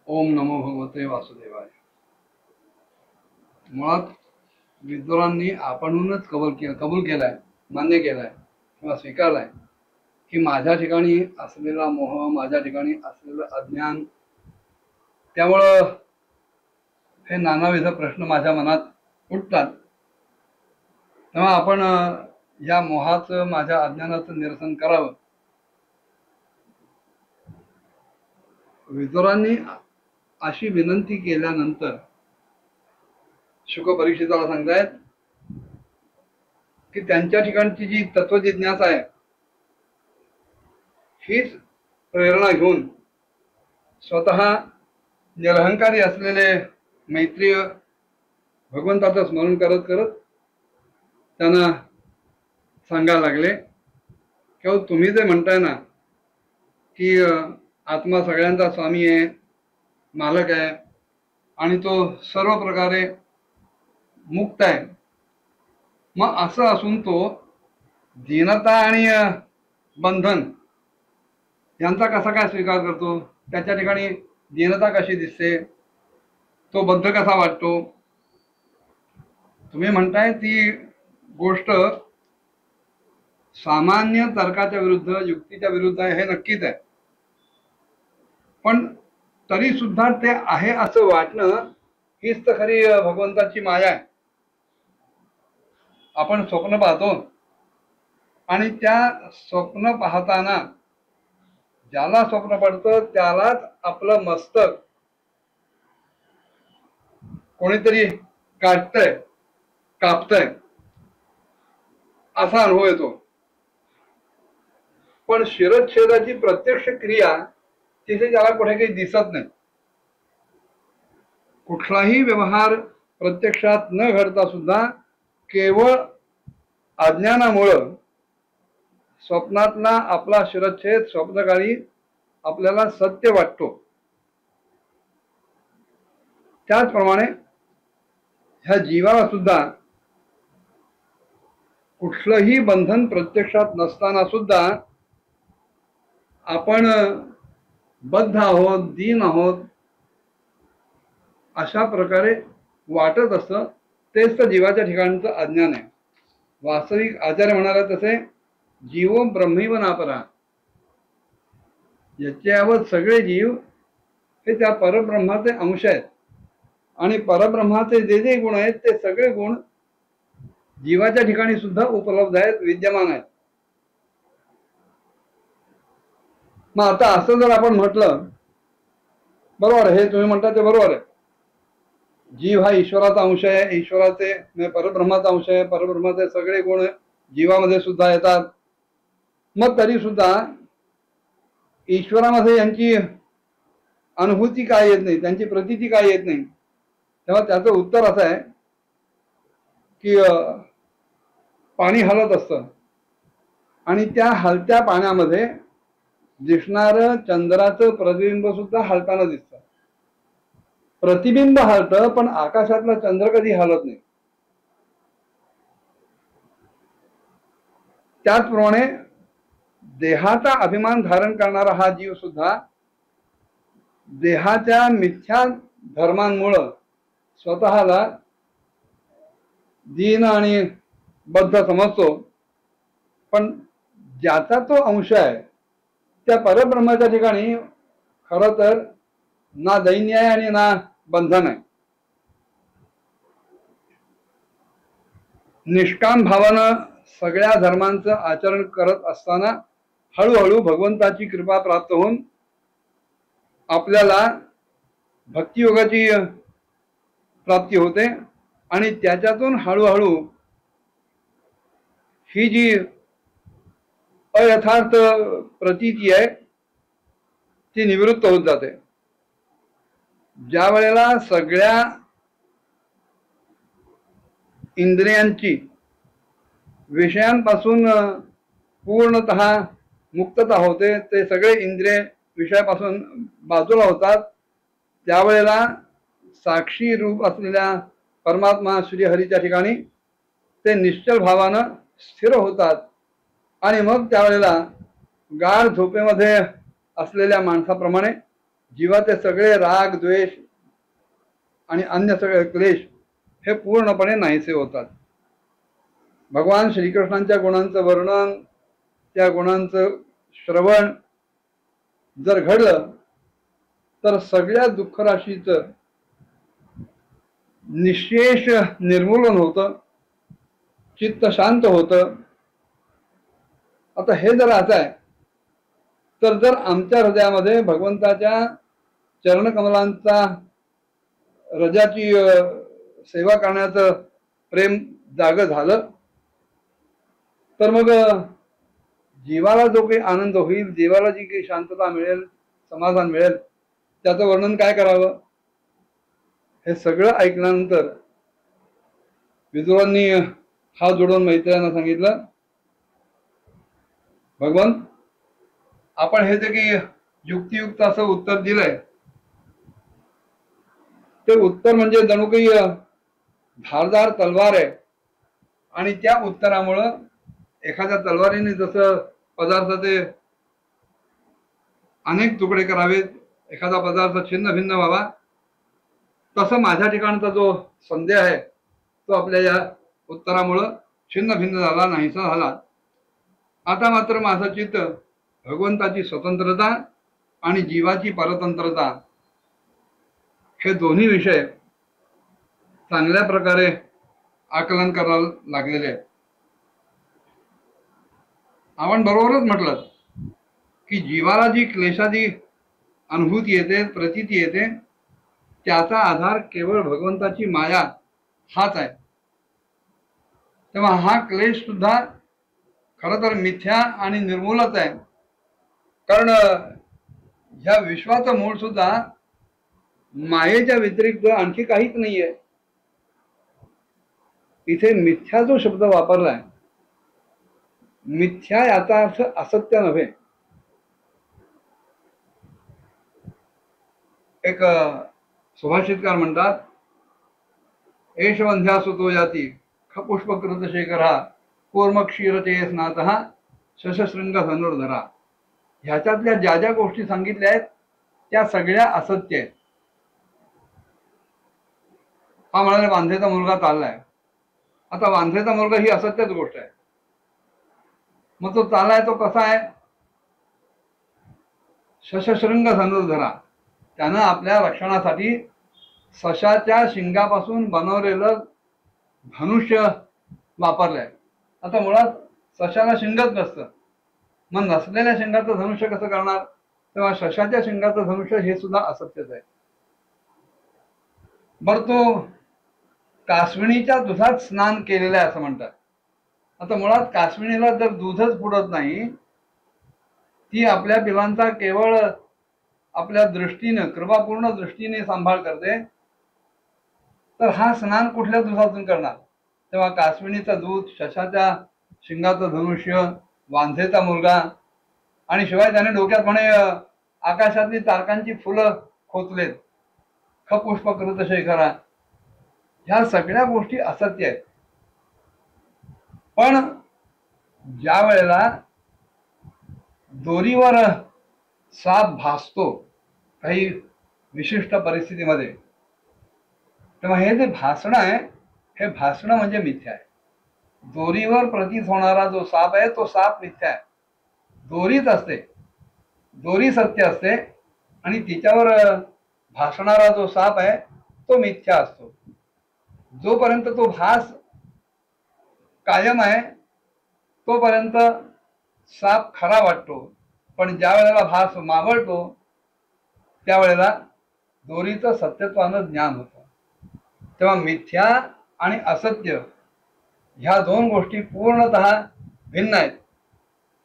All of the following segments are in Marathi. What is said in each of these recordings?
ओम नमो भगवते वासुदेवाय. मुळात विद्वानांनी आपणहूनच कबूल केलाय, मान्य केलाय किंवा स्वीकारलाय की माझ्या ठिकाणी असलेला मोह, माझ्या ठिकाणी असलेलं अज्ञान, त्यामुळं हे नानाविध प्रश्न माझ्या मनात उठतात. तेव्हा आपण या मोहाचं, माझ्या अज्ञानाचं निरसन करावं. विद्वानांनी अशी विनंती केल्यानंतर शुक परीक्षिताला सांगतायत की त्यांच्या ठिकाणची जी तत्वजिज्ञासा आहे हीच प्रेरणा घेऊन स्वतः निरहंकारी असलेले मैत्रीय भगवंताचं स्मरण करत करत त्यांना सांगायला लागले की तुम्ही जे म्हणताय ना की आत्मा सगळ्यांचा स्वामी आहे, मालक आहे आणि तो सर्व प्रकारे मुक्त आहे, मग असं असून तो दीनता आणि बंधन यांचा कसा काय स्वीकार करतो? त्याच्या ठिकाणी दीनता कशी दिसते? तो बद्ध कसा वाटतो? तुम्ही म्हणताय ती गोष्ट सामान्य तर्काच्या विरुद्ध, युक्तीच्या विरुद्ध आहे, हे नक्कीच आहे. पण तरी सुद्धा ते आहे असं वाटणं हीच तर खरी भगवंताची माया आहे. आपण स्वप्न पाहतो आणि त्या स्वप्न पाहताना ज्याला स्वप्न पडतं त्यालाच आपलं मस्तक कोणीतरी काटतंय, कापतंय असा अनुभव येतो. पण शिरच्छेदाची प्रत्यक्ष क्रिया तिथे त्याला कुठे काही दिसत नाही. कुठलाही व्यवहार प्रत्यक्षात न घडता सुद्धा केवळ अज्ञानामुळं स्वप्नातला आपला शिरच्छेद स्वप्नकाळी आपल्याला सत्य वाटतो. त्याचप्रमाणे ह्या जीवाला सुद्धा कुठलंही बंधन प्रत्यक्षात नसताना सुद्धा आपण बद्ध आहोत, दीन आहोत अशा प्रकारे वाटत असतं. तेच तर जीवाच्या ठिकाणचं अज्ञान आहे. वास्तविक आचार्य म्हणाले तसे जीव ब्रह्मैव नापरा, याच्यावर सगळे जीव हे त्या परब्रह्माचे अंश आहेत आणि परब्रह्माचे जे जे गुण आहेत ते सगळे गुण जीवाच्या ठिकाणी सुद्धा उपलब्ध आहेत, विद्यमान आहेत. मग आता असं जर आपण म्हटलं, बरोबर आहे, हे तुम्ही म्हणता ते बरोबर आहे. जीव हा ईश्वराचा अंश आहे, ईश्वराचे परब्रह्माचा अंश आहे, परब्रह्माचे सगळे गुण जीवामध्ये सुद्धा येतात. मग तरी सुद्धा ईश्वरामध्ये यांची अनुभूती काय येत नाही, त्यांची प्रतीती काय येत नाही? तेव्हा त्याचं उत्तर असं आहे की पाणी हलत असतं आणि त्या हलत्या पाण्यामध्ये दिसणारं चंद्राचं प्रतिबिंब सुद्धा हलताना दिसतं. प्रतिबिंब हलतं पण आकाशातला चंद्र कधी हलत नाही. त्याचप्रमाणे देहाचा अभिमान धारण करणारा हा जीव सुद्धा देहाच्या मिथ्या धर्मांमुळं स्वतःला दीन आणि बद्ध समजतो. पण ज्याचा तो अंश आहे त्या परब्रह्माच्या ठिकाणी खरं तर ना दैन्य आहे आणि ना बंधन आहे. निष्काम भावानं सगळ्या धर्मांचं आचरण करत असताना हळूहळू भगवंताची कृपा प्राप्त होऊन आपल्याला भक्तियोगाची प्राप्ती होते आणि त्याच्यातून हळूहळू ही जी अयथार्थ प्रतीती आहे ती निवृत्त होत जाते. ज्या वेळेला सगळ्या इंद्रियांची विषयांपासून पूर्णतः मुक्तता होते, ते सगळे इंद्रिय विषयापासून बाजूला होतात, त्यावेळेला साक्षी रूप असलेल्या परमात्मा श्रीहरीच्या ठिकाणी ते निश्चल भावानं स्थिर होतात. आणि मग त्यावेळेला गाढ झोपेमध्ये असलेल्या माणसाप्रमाणे जीवाचे सगळे राग द्वेष आणि अन्य सगळे क्लेश हे पूर्णपणे नाहीसे होतात. भगवान श्रीकृष्णांच्या गुणांचं वर्णन, त्या गुणांचं श्रवण जर घडलं तर सगळ्या दुःखराशीचं निशेष निर्मूलन होतं, चित्त शांत होतं. आता हे जर असं आहे तर जर आमच्या हृदयामध्ये भगवंताच्या चरणकमलांचा रजाची सेवा करण्याचं प्रेम जागं झालं तर मग जीवाला जो काही आनंद होईल, जीवाला जी काही शांतता मिळेल, समाधान मिळेल, त्याचं वर्णन काय करावं. हे सगळं ऐकल्यानंतर विदुरांनी हात जोडून मैत्रियांना सांगितलं, भगवान आपण हे जे काही युक्तियुक्त असं उत्तर दिलंय ते उत्तर म्हणजे जणू काही धारदार तलवार आहे. आणि त्या उत्तरामुळं एखाद्या तलवारीने जसं पदार्थाचे अनेक तुकडे करावेत, एखादा पदार्थ छिन्न भिन्न व्हावा, तसं माझ्या ठिकाणचा जो संदेह आहे तो आपल्या या उत्तरामुळं छिन्न भिन्न झाला, नाहीसा झाला. आता मात्र माझं चित्त भगवंताची स्वतंत्रता आणि जीवाची परतंत्रता हे दोन्ही विषय चांगल्या प्रकारे आकलन करायला लागलेले आहे. आपण बरोबरच म्हटलं की जीवाला जी क्लेशाची अनुभूती येते, प्रतीती येते, त्याचा आधार केवळ भगवंताची माया हाच आहे. तेव्हा हा क्लेश सुद्धा खरं तर मिथ्या आणि निर्मूलच आहे. कारण ह्या विश्वाचं मूळ सुद्धा मायेच्या व्यतिरिक्त आणखी काहीच नाहीये. इथे मिथ्या जो शब्द वापरलाय, मिथ्या याचा अर्थ असत्य नव्हे. एक सुभाषितकार म्हणतात, एषवंध्या सुतो याती खपुष्पकृत शेखरा कूर्म क्षीरते स्नातः शशशृंग धनुर्धरा. ह्याच्यातल्या ज्या ज्या गोष्टी सांगितल्या आहेत त्या सगळ्या असत्य आहेत. हा म्हणाले वांझेचा मुलगा चाललाय. आता वांझेचा मुलगा ही असत्यच गोष्ट आहे. मग तो चाललाय तो कसा आहे, शशशृंग धनुर्धरा. त्यानं आपल्या रक्षणासाठी सशाच्या शिंगापासून बनवलेलं धनुष्य वापरलंय. आता मुळात सशाला शिंगच नसतं, मग नसलेल्या शिंगाचं धनुष्य कसं करणार. तेव्हा शशाच्या शिंगाचं धनुष्य हे सुद्धा असत्यच आहे. बर तो कासविणीच्या दुधात स्नान केलेलं आहे असं म्हणतात. आता मुळात कासविणीला जर दूधच पुरत नाही, ती आपल्या पिलांचा केवळ आपल्या दृष्टीनं, कृपापूर्ण दृष्टीने सांभाळ करते, तर हा स्नान कुठल्या दुधातून करणार. तेव्हा कासविणीचं दूध, शशाच्या शिंगाचं धनुष्य, वांझेचा मुलगा, आणि शिवाय त्याने डोक्यात म्हणे आकाशातली तारकांची फुलं खोचलेत, खपुष्पकृत शेखरा. ह्या सगळ्या गोष्टी असत्य आहेत. पण ज्या वेळेला दोरीवर साप भासतो काही विशिष्ट परिस्थितीमध्ये, तेव्हा हे जे भासणं आहे, हे भासणं म्हणजे मिथ्या आहे. दोरीवर प्रतीत होणारा जो साप आहे तो साप मिथ्या आहे. दोरीच असते, दोरी सत्य असते, आणि तिच्यावर भासणारा जो साप आहे तो मिथ्या असतो. जोपर्यंत तो भास कायम आहे तोपर्यंत साप खरा वाटतो. पण ज्या वेळेला भास मावळतो त्यावेळेला दोरीचं सत्यत्वानं ज्ञान होतं. तेव्हा मिथ्या आणि असत्य ह्या दोन गोष्टी पूर्णतः भिन्न आहेत.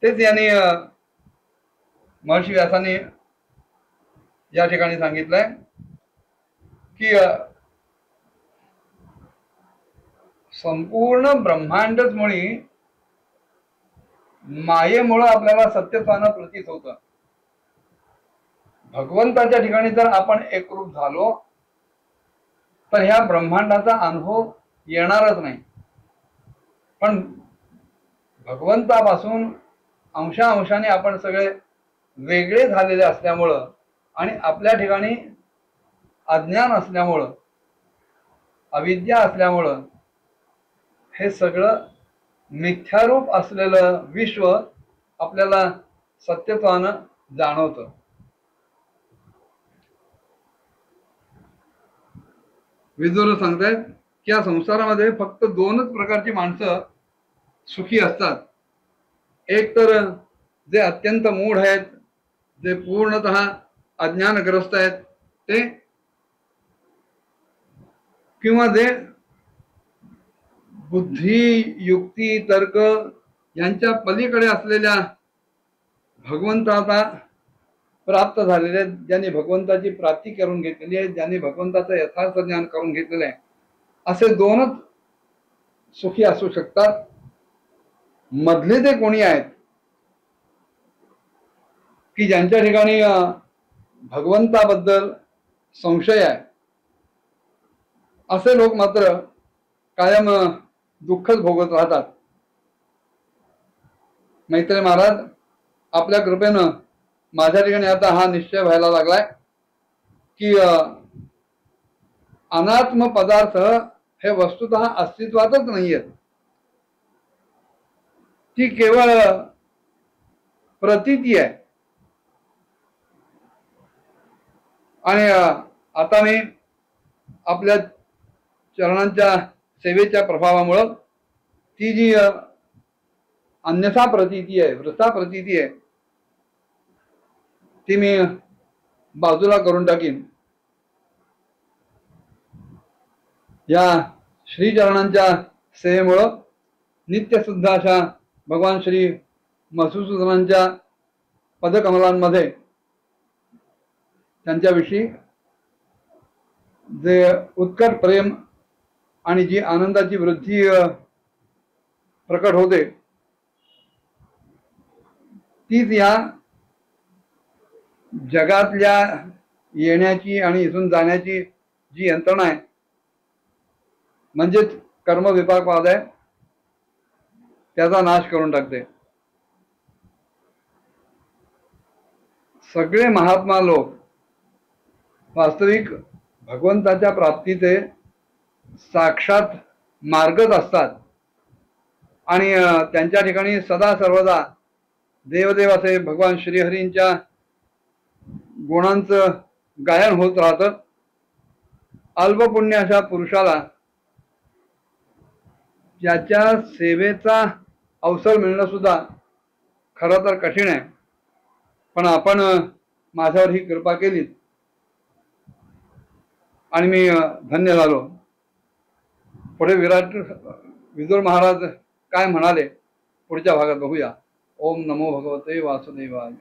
तेच यांनी महर्षी व्यासाने या ठिकाणी सांगितलंय की संपूर्ण ब्रह्मांडच मुळी मायेमुळे आपल्याला सत्यत्वानं प्रतीत होतं. भगवंताच्या ठिकाणी जर आपण एकरूप झालो तर ह्या ब्रह्मांडाचा अनुभव येणारच नाही. पण भगवंतापासून अंशाने आपण सगळे वेगळे झालेले असल्यामुळं आणि आपल्या ठिकाणी अज्ञान असल्यामुळं, अविद्या असल्यामुळं हे सगळं मिथ्यारूप असलेलं विश्व आपल्याला सत्यत्वानं जाणवतं. विदुर सांगतायत की या संसारामध्ये फक्त दोनच प्रकारची माणसं सुखी असतात. एक तर जे अत्यंत मूढ आहेत, जे पूर्णतः अज्ञानग्रस्त आहेत ते, किंवा जे बुद्धी, युक्ती, तर्क यांच्या पलीकडे असलेल्या भगवंताचा प्राप्त झालेले, ज्यांनी भगवंताची प्राप्ती करून घेतलेली आहे, ज्यांनी भगवंताचं यथार्थ ज्ञान करून घेतलेलं आहे, असे दोनच सुखी असू शकतात. मधले ते कोणी आहेत की ज्यांच्या ठिकाणी भगवंताबद्दल संशय आहे, असे लोक मात्र कायम दुःखच भोगत राहतात. मैत्रेय महाराज, आपल्या कृपेनं माझ्या ठिकाणी आता हा निश्चय व्हायला लागलाय की अनात्म पदार्थ हे वस्तुतः अस्तित्वातच नाहीयेत. ती केवळ प्रतीती आहे. आणि आता मी आपल्या चरणांच्या सेवेच्या प्रभावामुळं ती जी अन्यथा प्रतीती आहे, वृथा प्रतीती आहे, ती मी बाजूला करून टाकीन. या श्रीचरणांच्या सेवेमुळं नित्य शुद्ध अशा भगवान श्री मधुसूदनांच्या पदकमलांमध्ये त्यांच्याविषयी जे उत्कट प्रेम आणि जी आनंदाची वृद्धी प्रकट होते, तीच या जगातल्या येण्याची आणि इथून जाण्याची जी यंत्रणा आहे, म्हणजेच कर्मविपाकवाद आहे, त्याचा नाश करून टाकते. सगळे महात्मा लोक वास्तविक भगवंताच्या प्राप्तीचे साक्षात मार्गच असतात. आणि त्यांच्या ठिकाणी सदा सर्वदा देवदेव असे भगवान श्रीहरींच्या गुणांचं गायन होत राहतं. अल्पपुण्य अशा पुरुषाला ज्याच्या सेवेचा अवसर मिळणं सुद्धा खरं तर कठीण आहे. पण आपण माझ्यावर ही कृपा केली आणि मी धन्य झालो. पुढे विदुर महाराज काय म्हणाले पुढच्या भागात बघूया. ओम नमो भगवते वासुदेवाय.